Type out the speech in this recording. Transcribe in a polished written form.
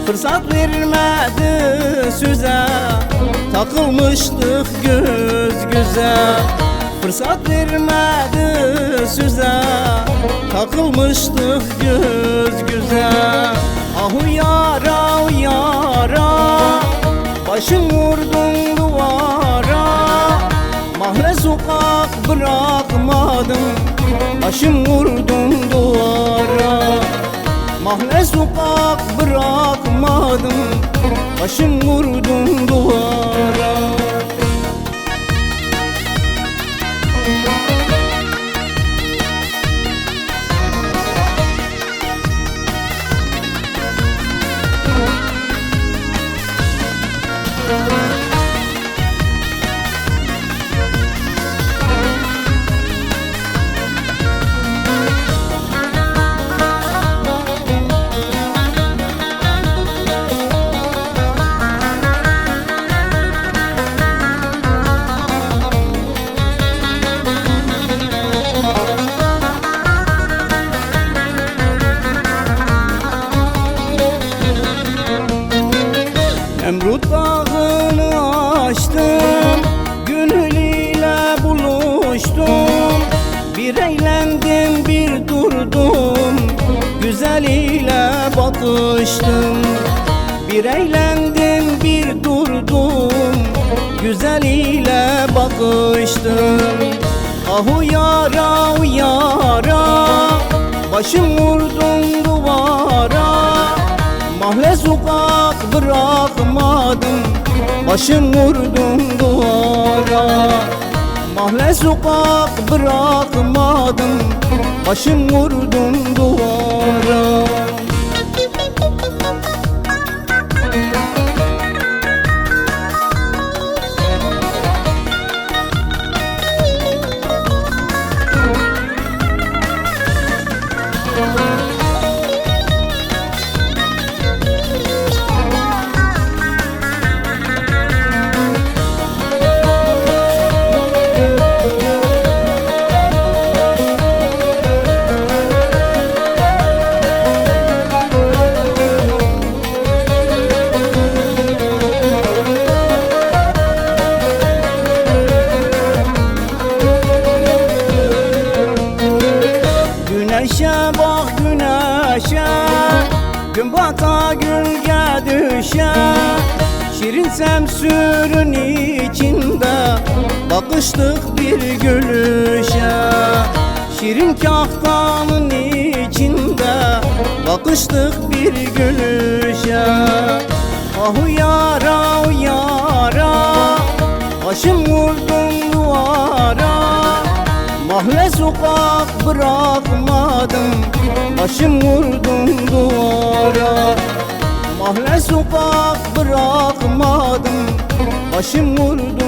Fırsat vermedi söze, takılmıştık göz göze. Fırsat vermedi söze, takılmıştık göz göze. Ahu yara yara, başım vurdun duvara. Mahalle sokak bırakmadım, başım vurdum duvara. Mahalle sokak bırakmadım, başım vurdum duvara. Nemrut dağını açtım, gönül ile buluştum. Bir eğlendim bir durdum, güzel ile bakıştım. Bir eğlendim bir durdum, güzel ile bakıştım. Ahu yara yara, başım vurdum duvara. Mahalle sokak bırakmadım, başım vurdum duvara. Mahalle sokak bırakmadım, başım vurdum duvara. Güneşe bak güneşe, gün bata gölge düşe. Şirin semsürün içinde bakıştık bir gülüşe. Şirin kaftanın içinde bakıştık bir gülüşe. Ahu yara yara, başım vurdum duvara. Mahalle sokak bırakmadım, başım vurdum duvara. Mahalle sokak bırakmadım, başım vurdum